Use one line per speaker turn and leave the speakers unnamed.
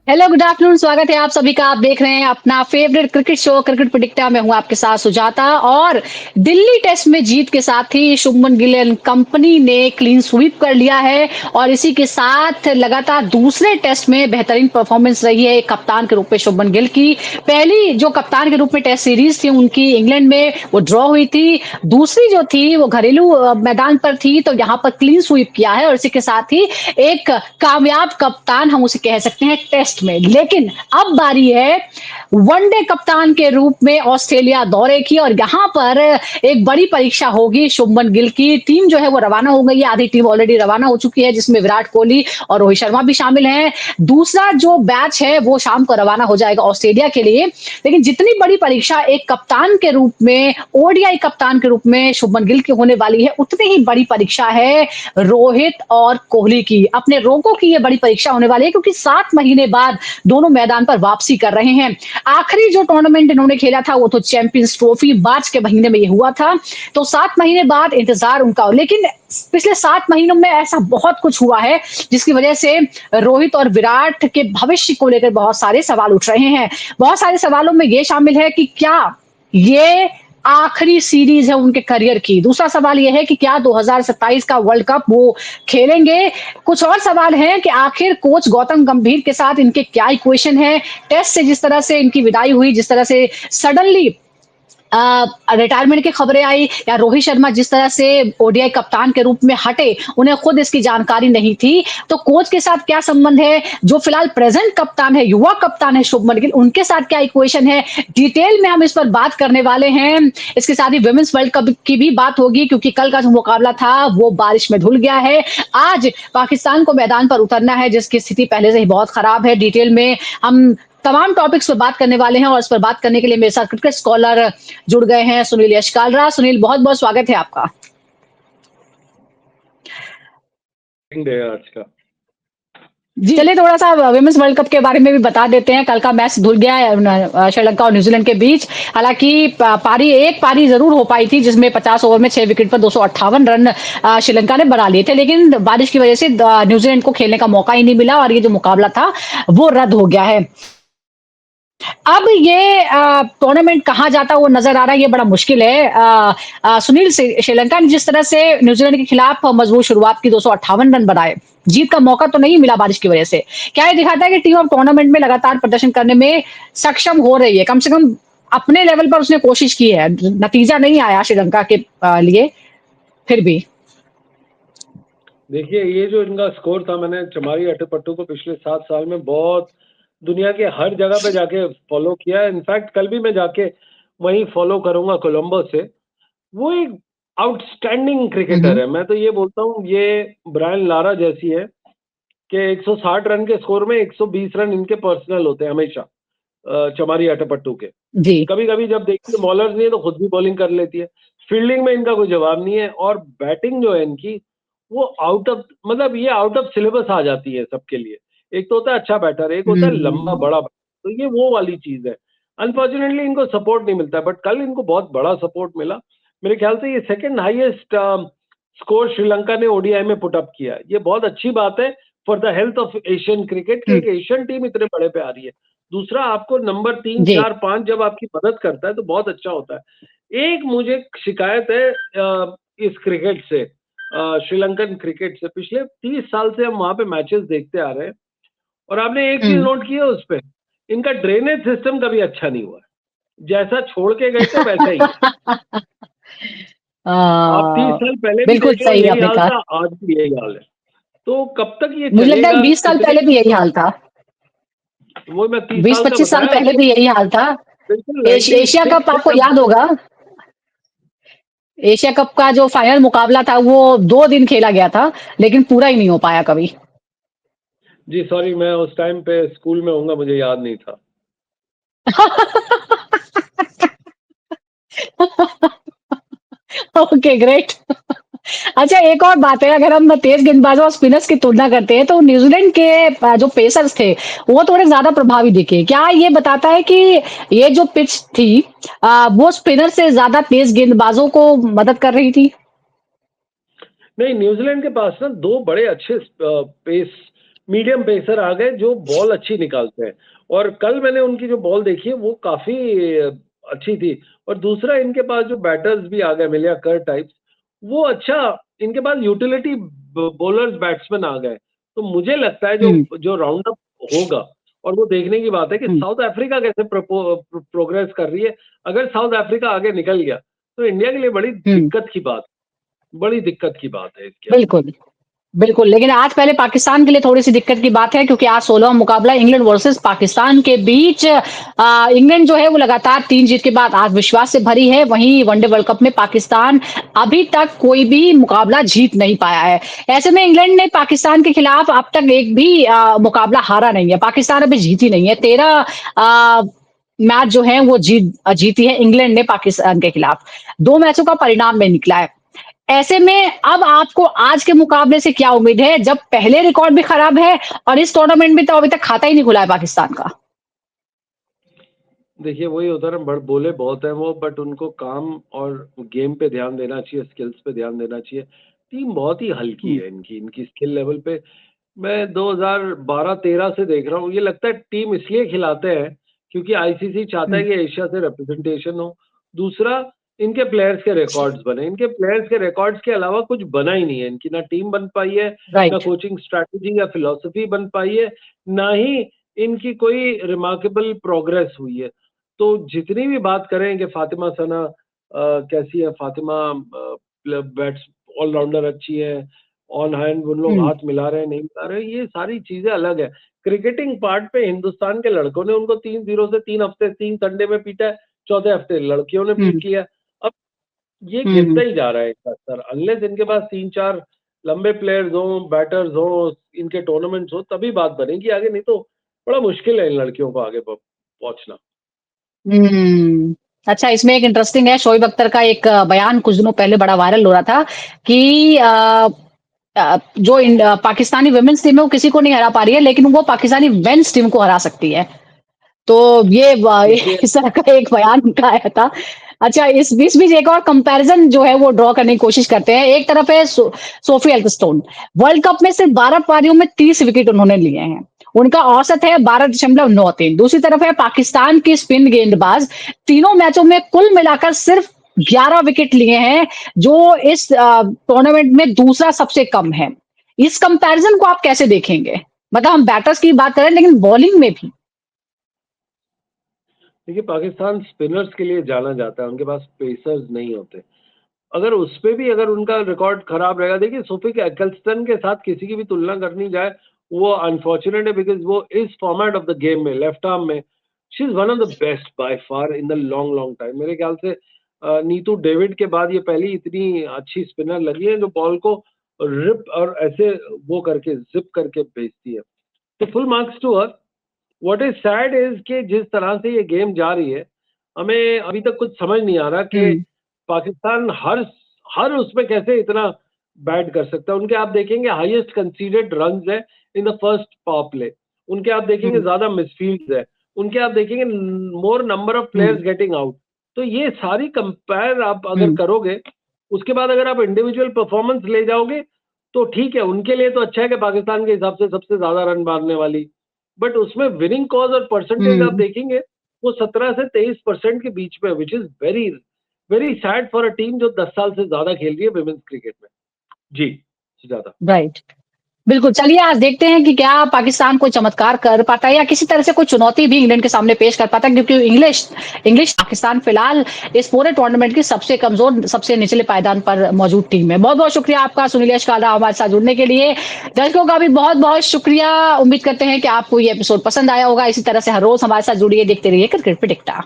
Hello, good afternoon. स्वागत है आप सभी का। आप देख रहे हैं अपना favourite cricket show cricket predictor. मैं हूं आपके साथ सुजाता। और दिल्ली टेस्ट में जीत के साथ ही शुभमन गिल एंड कंपनी ने क्लीन स्वीप कर लिया है और इसी के साथ लगातार दूसरे टेस्ट में बेहतरीन परफॉर्मेंस रही है कप्तान के रूप में शुभमन गिल की। पहली जो कप्तान के रूप में टेस्ट सीरीज थी उनकी इंग्लैंड में, वो ड्रॉ हुई थी। दूसरी जो थी वो घरेलू मैदान पर थी, तो यहाँ पर क्लीन स्वीप किया है और इसी के साथ ही एक कामयाब कप्तान हम उसे कह सकते हैं टेस्ट में। लेकिन अब बारी है वनडे कप्तान के रूप में ऑस्ट्रेलिया दौरे की और यहाँ पर एक बड़ी परीक्षा होगी शुभमन गिल की। टीम जो है वो रवाना हो गई है, आधी टीम ऑलरेडी रवाना हो चुकी है जिसमें विराट कोहली और रोहित शर्मा भी शामिल हैं। दूसरा जो बैच है वो शाम को रवाना हो जाएगा ऑस्ट्रेलिया के लिए। लेकिन जितनी बड़ी परीक्षा एक कप्तान के रूप में, ओडीआई कप्तान के रूप में शुभमन गिल की होने वाली है, उतनी ही बड़ी परीक्षा है रोहित और कोहली की। अपने रोंगों की ये बड़ी परीक्षा होने वाली है क्योंकि 7 महीने बाद दोनों मैदान पर वापसी कर रहे हैं। आखिरी जो टूर्नामेंट इन्होंने खेला था वो तो चैंपियंस ट्रॉफी मार्च के महीने में ये हुआ था। तो 7 महीने बाद इंतजार उनका, लेकिन पिछले 7 महीनों में ऐसा बहुत कुछ हुआ है जिसकी वजह से रोहित और विराट के भविष्य को लेकर बहुत सारे सवाल उठ रहे हैं। बहुत सारे सवालों में ये शामिल है कि क्या ये आखिरी सीरीज है उनके करियर की। दूसरा सवाल यह है कि क्या 2027 का वर्ल्ड कप वो खेलेंगे। कुछ और सवाल हैं कि आखिर कोच गौतम गंभीर के साथ इनके क्या इक्वेशन है। टेस्ट से जिस तरह से इनकी विदाई हुई, जिस तरह से सडनली रिटायरमेंट की खबरें आई, या रोहित शर्मा जिस तरह से ओडीआई कप्तान के रूप में हटे, उन्हें खुद इसकी जानकारी नहीं थी। तो कोच के साथ क्या संबंध है, जो फिलहाल प्रेजेंट कप्तान है, युवा कप्तान है शुभमन गिल, उनके साथ क्या इक्वेशन है, डिटेल में हम इस पर बात करने वाले हैं। इसके साथ ही विमेंस वर्ल्ड कप की भी बात होगी क्योंकि कल का जो मुकाबला था वो बारिश में धुल गया है। आज पाकिस्तान को मैदान पर उतरना है जिसकी स्थिति पहले से ही बहुत खराब है। डिटेल में हम तमाम टॉपिक्स पर बात करने वाले हैं और इस पर बात करने के लिए मेरे साथ क्रिकेट स्कॉलर जुड़ गए हैं सुनील यशकालरा। सुनील, बहुत बहुत स्वागत है आपका।
डे है आज का।
जी चलिए, थोड़ा सा विमेंस वर्ल्ड कप के बारे में भी बता देते हैं। कल का मैच धुल गया है श्रीलंका और न्यूजीलैंड के बीच। हालांकि एक पारी जरूर हो पाई थी जिसमें 50 ओवर में 6 विकेट पर 258 रन श्रीलंका ने बना लिए थे, लेकिन बारिश की वजह से न्यूजीलैंड को खेलने का मौका ही नहीं मिला और ये जो मुकाबला था वो रद्द हो गया है। अब ये टूर्नामेंट कहाँ जाता वो नजर आ रहा है, ये बड़ा मुश्किल है। सुनील, श्रीलंका ने जिस तरह से न्यूजीलैंड के खिलाफ मजबूत शुरुआत की, 258 रन बनाए, जीत का मौका तो नहीं मिला बारिश की वजह से। क्या ये दिखाता है कि टीम अब टूर्नामेंट में लगातार प्रदर्शन करने में सक्षम हो रही है? कम से कम अपने लेवल पर उसने कोशिश की है। नतीजा नहीं आया श्रीलंका के लिए, फिर भी।
देखिए, ये जो इनका स्कोर था, मैंने चमारी अट्टपट्टू को पिछले 7 साल में बहुत दुनिया के हर जगह पे जाके फॉलो किया है। इनफैक्ट कल भी मैं जाके वहीं फॉलो करूंगा कोलंबो से। वो एक आउटस्टैंडिंग क्रिकेटर है। मैं तो ये बोलता हूँ, ये ब्रायन लारा जैसी है कि 160 रन के स्कोर में 120 रन इनके पर्सनल होते हैं हमेशा, चमारी अट्टपट्टू के।
जी।
कभी कभी जब देखिए बॉलर्स नहीं है तो खुद भी बॉलिंग कर लेती है। फील्डिंग में इनका कोई जवाब नहीं है और बैटिंग जो है इनकी, वो आउट ऑफ, मतलब ये आउट ऑफ सिलेबस आ जाती है सबके लिए। एक तो होता है अच्छा बैटर, एक होता है लंबा
हम्म।
बड़ा बैटर, तो ये वो वाली चीज है। अनफॉर्चुनेटली इनको सपोर्ट नहीं मिलता है, बट कल इनको बहुत बड़ा सपोर्ट मिला। मेरे ख्याल से ये सेकंड हाईएस्ट स्कोर श्रीलंका ने ओडीआई में पुटअप किया। ये बहुत अच्छी बात है for the health of Asian cricket कि
हम्म,
एक एशियन टीम इतने बड़े पे आ रही है। दूसरा, आपको नंबर 3,
जी।
4, 5 जब आपकी मदद करता है तो बहुत अच्छा होता है। एक मुझे शिकायत है इस क्रिकेट से, श्रीलंकन क्रिकेट से। पिछले 30 साल से हम वहां पे मैचेस देखते आ रहे हैं और आपने एक चीज
हम्म।
नोट की है उस पे, इनका ड्रेनेज सिस्टम कभी अच्छा नहीं हुआ है। जैसा छोड़ के गए थे वैसा ही है।
आ,
आप 30 साल पहले भी
बिल्कुल
देख लो,
सही
यही
आपने
हाल
कहा।
था, आज भी यही हाल है। तो कब तक ये
मुझे लगता है
चलेगा?
20 साल
इतने,
पहले भी यही हाल था।
वो मैं 30 साल से
20-25 साल
बताया
पहले
आपको।
भी यही हाल था।
बिल्कुल
एशिया
96
कप
से
आपको
जब,
याद होगा। एशिया कप का जो फाइनल मुकाबला था वो 2 दिन खेला गया था, लेकिन पूरा ही नहीं हो पाया कभी।
जी सॉरी, मैं उस टाइम पे स्कूल में होऊंगा, मुझे याद नहीं था।
Okay, great. अच्छा, एक और बात है, अगर हम तेज गेंदबाजों और स्पिनर्स की तुलना करते हैं तो न्यूजीलैंड के जो पेसर्स थे वो थोड़े ज्यादा प्रभावी दिखे। क्या ये बताता है कि ये जो पिच थी वो स्पिनर से ज्यादा तेज गेंदबाजों को मदद कर रही थी?
नहीं, न्यूजीलैंड के पास ना दो बड़े अच्छे पेस मीडियम पेसर आ गए जो बॉल अच्छी निकालते हैं और कल मैंने उनकी जो बॉल देखी है वो काफ़ी अच्छी थी और दूसरा इनके पास जो बैटर्स भी आ गए मिलिया कर टाइप्स, वो अच्छा इनके पास यूटिलिटी बॉलर्स बैट्समैन आ गए। तो मुझे लगता है जो
हुँ,
जो राउंड अप होगा और वो देखने की बात है कि
हुँ,
साउथ अफ्रीका कैसे प्रोग्रेस कर रही है। अगर साउथ अफ्रीका आगे निकल गया, तो इंडिया के लिए
हुँ,
बड़ी दिक्कत की बात है इसके अंदर।
बिल्कुल। बिल्कुल, लेकिन आज पहले पाकिस्तान के लिए थोड़ी-सी दिक्कत की बात है क्योंकि आज 16वाँ मुकाबला इंग्लैंड वर्सेस पाकिस्तान के बीच इंग्लैंड जो है वो लगातार 3 जीत के बाद आत्मविश्वास से भरी है। वहीं वनडे वर्ल्ड कप में पाकिस्तान अभी तक कोई भी मुकाबला जीत नहीं पाया है। ऐसे में इंग्लैंड ने पाकिस्तान के खिलाफ अब तक एक भी मुकाबला हारा नहीं है। पाकिस्तान अभी जीती नहीं है। 13 अ, मैच जो है वो जीती है इंग्लैंड ने पाकिस्तान के खिलाफ। 2 मैचों का परिणाम नहीं निकला है। ऐसे में अब आपको आज के मुकाबले से क्या उम्मीद है? जब पहले रिकॉर्ड भी खराब है और इस टूर्नामेंट में तो अभी तक खाता ही नहीं खुला है पाकिस्तान का।
देखिए, वही होता है ना बड़ बोले बहुत हैं वो बट उनको काम और गेम पे ध्यान देना चाहिए, स्किल्स पे ध्यान देना चाहिए। टीम बहुत ही हल्की
हुँ,
है इनकी स्किल लेवल पे मैं 2012-13 से देख रहा हूँ, ये लगता है टीम इसलिए खिलाते हैं क्योंकि आईसीसी चाहता
हुँ,
है कि एशिया से रिप्रेजेंटेशन हो। दूसरा इनके प्लेयर्स के रिकॉर्ड्स बने, इनके प्लेयर्स के रिकॉर्ड्स के अलावा कुछ बना ही नहीं है, इनकी ना टीम बन पाई है, ना
राइट।
कोचिंग स्ट्रैटेजी या फिलॉसफी बन पाई है, ना ही इनकी कोई रिमार्केबल प्रोग्रेस हुई है। तो जितनी भी बात करें कि फातिमा सना कैसी है फातिमा बैट्स ऑलराउंडर अच्छी है, ऑन हैंड उन लोग
हुँ,
हाथ मिला रहे हैं, नहीं मिला रहे हैं, ये सारी चीज़ें अलग है। क्रिकेटिंग पार्ट पे हिंदुस्तान के लड़कों ने उनको 3-0 से 3 हफ्ते 3 संडे में पीटा है, चौथे हफ्ते लड़कियों ने
हुँ,
पीट लिया। अब ये गिरता
हुँ,
ही जा रहा है इनका स्तर अनलेस इनके पास 3-4 लंबे प्लेयर्स हों, बैटर्स हों, इनके टूर्नामेंट्स हों, तभी बात बनेगी आगे, नहीं तो बड़ा मुश्किल है इन लड़कियों को आगे पहुँचना।
हुँ। अच्छा इसमें एक इंटरेस्टिंग है शोएब अख्तर का एक बयान कुछ दिनों पहले बड़ा वायरल हो रहा था कि जो पाकिस्तानी वुमेन्स टीम है वो किसी को नहीं हरा पा रही है लेकिन वो पाकिस्तानी मेन्स टीम को हरा सकती है। तो ये
देखिए
इस तरह का एक बयान उनका आया था। अच्छा इस बीच बीच एक और कंपैरिज़न जो है वो ड्रॉ करने की कोशिश करते हैं। एक तरफ है सोफी एल्फिंस्टोन, वर्ल्ड कप में सिर्फ 12 पारियों में 30 विकेट उन्होंने लिए हैं। उनका औसत है 12.93। दूसरी तरफ है पाकिस्तान की स्पिन गेंदबाज, तीनों मैचों में कुल मिलाकर सिर्फ 11 विकेट लिए हैं, जो इस टूर्नामेंट में दूसरा सबसे कम है। इस कंपैरिज़न को आप कैसे देखेंगे? मतलब हम बैटर्स की बात कर रहे हैं लेकिन बॉलिंग में भी।
देखिए पाकिस्तान स्पिनर्स के लिए जाना जाता है, उनके पास पेसर्स नहीं होते। अगर उसपे भी अगर उनका रिकॉर्ड खराब रहेगा देखिए सोफिक एक्कलस्टन के साथ किसी की भी तुलना करनी जाए वो अनफॉर्चुनेट है बिकॉज वो इस फॉर्मेट ऑफ द गेम में लेफ्ट आर्म में she is one of the best by far in the long long time मेरे ख्याल से नीतू डेविड के बाद ये पहली इतनी अच्छी स्पिनर लगी है जो बॉल को रिप और ऐसे वो करके जिप करके भेजती है तो full marks to her what is sad is कि जिस तरह से ये गेम जा रही है हमें अभी तक कुछ समझ नहीं आ रहा कि
हुँ,
पाकिस्तान हर हर उसमें कैसे इतना बैट कर सकता है उनके आप देखेंगे हाईएस्ट कंसीडर्ड रन्स है in the first power play उनके आप देखेंगे
हुँ,
ज्यादा मिसफील्ड है उनके आप देखेंगे मोर number of
hmm,
players getting out तो ये सारी कंपेयर आप अगर
हुँ,
करोगे उसके बाद अगर आप इंडिविजुअल परफॉर्मेंस ले जाओगे तो ठीक है उनके लिए तो अच्छा है कि पाकिस्तान के हिसाब से सबसे ज्यादा रन मारने वाली बट उसमें विनिंग कॉज और परसेंटेज आप
हुँ।
देखेंगे वो 17 से 23% के बीच में which is very very sad for a team जो 10 साल से ज्यादा खेल रही है विमेंस क्रिकेट में जी ज्यादा
राइट। बिल्कुल, चलिए आज देखते हैं कि क्या पाकिस्तान कोई चमत्कार कर पाता है या किसी तरह से कोई चुनौती भी इंग्लैंड के सामने पेश कर पाता है क्योंकि इंग्लिश इंग्लिश पाकिस्तान फिलहाल इस पूरे टूर्नामेंट की सबसे कमज़ोर, सबसे निचले पायदान पर मौजूद टीम है। बहुत-बहुत शुक्रिया आपका सुनील यशकाला हमारे साथ जुड़ने के लिए। दर्शकों का भी बहुत-बहुत शुक्रिया। उम्मीद करते हैं कि आपको ये एपिसोड पसंद आया होगा। इसी तरह से हर रोज़ हमारे साथ जुड़िए, देखते रहिए क्रिकेट पिटिकटा।